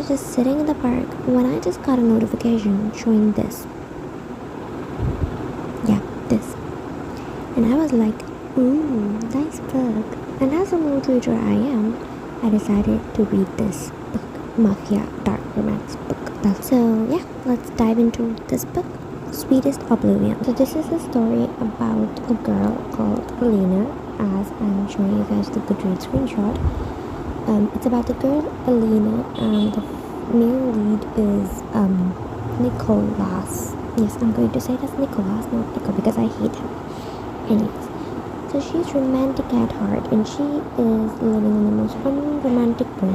was just sitting in the park when I just got a notification showing this. Yeah, this. And I was like, ooh, nice book. And as a mood reader I am, I decided to read this book, Mafia Dark Romance book. So yeah, let's dive into this book, Sweetest, Oblivion. So this is a story about a girl called Alina, as I'm showing you guys the Goodreads screenshot. It's about the girl Alina, and the male lead is Nicholas. Yes, I'm going to say that's Nicholas, not Nico, because I hate him. Anyways, so she's romantic at heart, and she is living in the most unromantic way.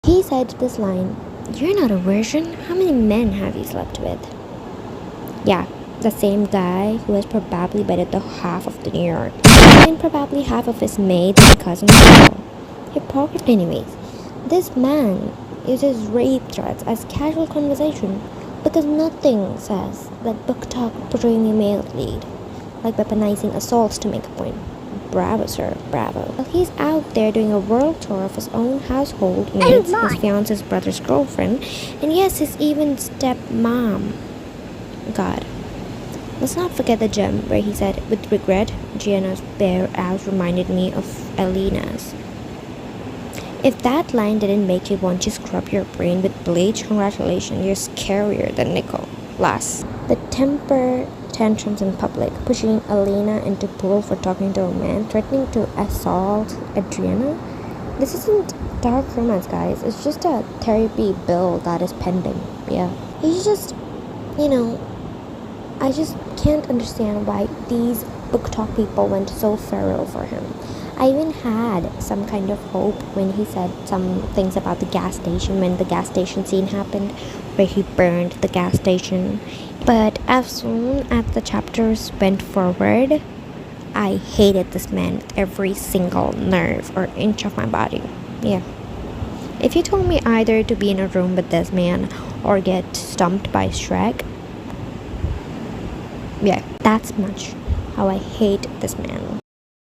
He said this line, "You're not a virgin. How many men have you slept with?" Yeah, the same guy who has probably bedded the half of the New York, and probably half of his maids and cousins as well. Hypocrite. Anyways, this man uses rape threats as casual conversation because nothing says that book talk portraying a male lead, like weaponizing assaults to make a point. Bravo, sir, bravo. Well, he's out there doing a world tour of his own household mates, his fiance's brother's girlfriend, and yes, his even stepmom. God. Let's not forget the gem where he said, "With regret, Gianna's bare ass reminded me of Alina's." If that line didn't make you want to scrub your brain with bleach, congratulations, you're scarier than Nicholas. The temper tantrums in public, pushing Alina into pool for talking to a man, threatening to assault Adriana. This isn't dark romance, guys. It's just a therapy bill that is pending. Yeah. He's just, I just can't understand why these book talk people went so feral for him. I even had some kind of hope when he said some things about the gas station, when the gas station scene happened, where he burned the gas station. But as soon as the chapters went forward, I hated this man with every single nerve or inch of my body. Yeah. If you told me either to be in a room with this man or get stumped by Shrek, yeah, that's much how I hate this man.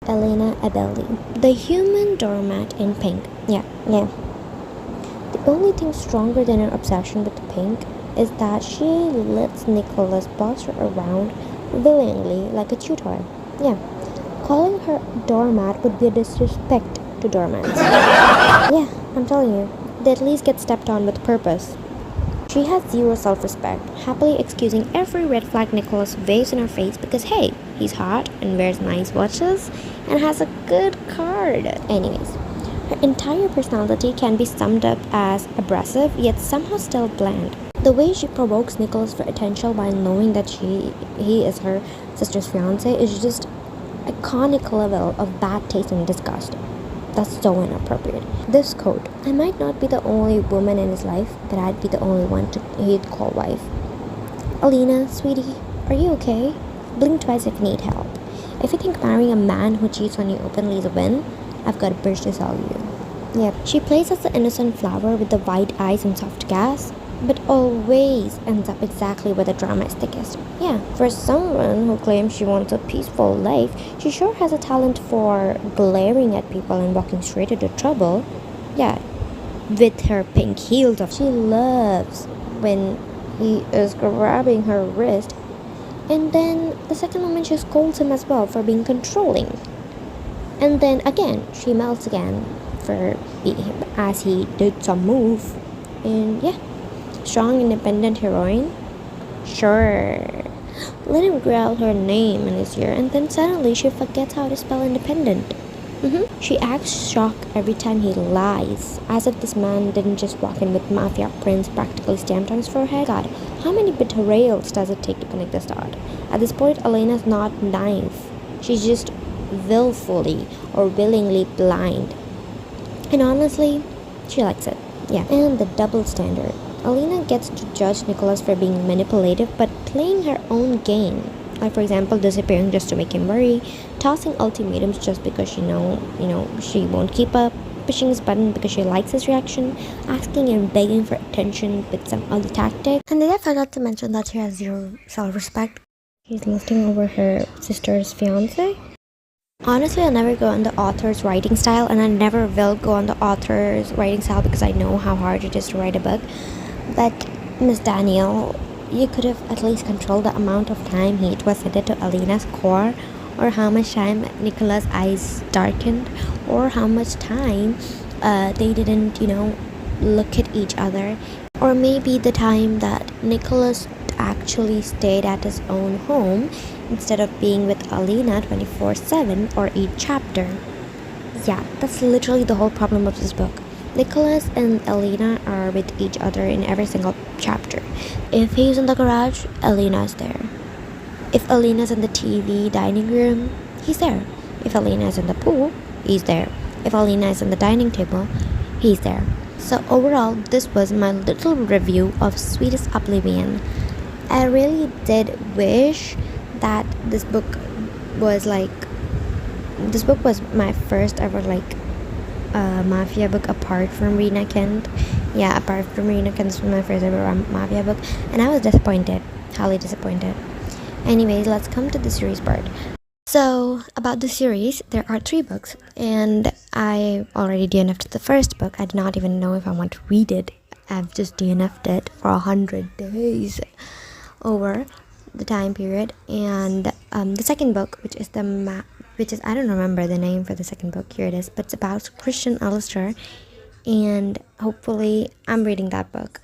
Elena Abelli, the human doormat in pink. Yeah. The only thing stronger than her obsession with the pink is that she lets Nicholas boss her around willingly like a tutor. Yeah. Calling her doormat would be a disrespect to doormats. Yeah, I'm telling you, they at least get stepped on with purpose. She has zero self-respect, happily excusing every red flag Nicholas waves in her face because hey, he's hot and wears nice watches and has a good card. Anyways, her entire personality can be summed up as abrasive yet somehow still bland. The way she provokes Nicholas for attention while knowing that he is her sister's fiance is just iconic level of bad taste and disgust. That's so inappropriate. This quote, "I might not be the only woman in his life, but I'd be the only one he'd call wife." Alina, sweetie, are you okay? Blink twice if you need help. If you think marrying a man who cheats on you openly is a win, I've got a bridge to sell you. Yep. She plays as the innocent flower with the wide eyes and soft gas, but always ends up exactly where the drama is thickest. Yeah, for someone who claims she wants a peaceful life, she sure has a talent for glaring at people and walking straight into trouble. Yeah, with her pink heels off. She loves when he is grabbing her wrist, and then the second moment she scolds him as well for being controlling. And then again, she melts again as he did some move. And yeah, strong, independent heroine? Sure. Let him growl her name in his ear, and then suddenly she forgets how to spell independent. She acts shocked every time he lies, as if this man didn't just walk in with mafia prints practically stamped on his forehead. God, how many betrayals does it take to connect the dot? At this point, Elena's not naive. She's just willfully or willingly blind. And honestly, she likes it. Yeah, and the double standard. Alina gets to judge Nicholas for being manipulative but playing her own game. Like for example, disappearing just to make him worry, tossing ultimatums just because she won't keep up, pushing his button because she likes his reaction, asking and begging for attention with some other tactic. And then I forgot to mention that she has zero self-respect. She's lusting over her sister's fiance. Honestly, I never go on the author's writing style, and I never will go on the author's writing style because I know how hard it is to write a book. But Miss Danielle, you could have at least controlled the amount of time heat was added to Alina's core, or how much time Nicola's eyes darkened, or how much time they didn't, look at each other, or maybe the time that Nicholas actually stayed at his own home instead of being with Alina 24/7 or each chapter. Yeah, that's literally the whole problem of this book. Nicholas and Alina are with each other in every single chapter. If he's in the garage, Alina's there. If Alina's in the TV dining room, he's there. If Alina's in the pool, he's there. If Alina is in the dining table, he's there. So overall, this was my little review of Sweetest Oblivion. I really did wish that this book was my first ever mafia book apart from Rena Kent. Yeah, apart from Rena Kent, this was my first ever mafia book, and I was disappointed, highly disappointed. Anyways, let's come to the series part. So about the series, there are 3 books, and I already DNF'd the first book. I did not even know if I want to read it. I've just DNF'd it for 100 days over the time period. And the second book, which is I don't remember the name for the second book. Here it is, but it's about Christian Alistair, and hopefully I'm reading that book.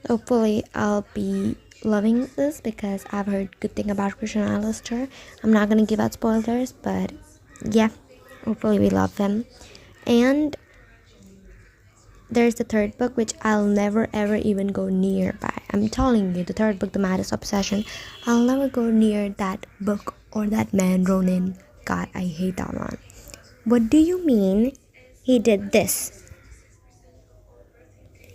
Hopefully I'll be loving this because I've heard good thing about Christian Alistair. I'm not gonna give out spoilers, but yeah, hopefully we love them. And there's the third book, which I'll never ever even go nearby. I'm telling you, the third book, The Maddest Obsession, I'll never go near that book or that man, Ronin. God, I hate that man. What do you mean he did this?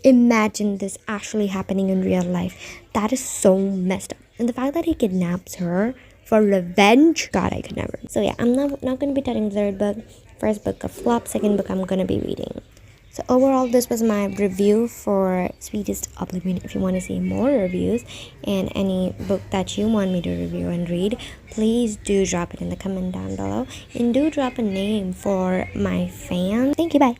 Imagine this actually happening in real life. That is so messed up. And the fact that he kidnaps her for revenge, God, I could never. So yeah, I'm not going to be touching the third book. First book a flop, second book I'm going to be reading. So overall, this was my review for Sweetest Oblivion. If you want to see more reviews and any book that you want me to review and read, please do drop it in the comment down below. And do drop a name for my fans. Thank you, bye.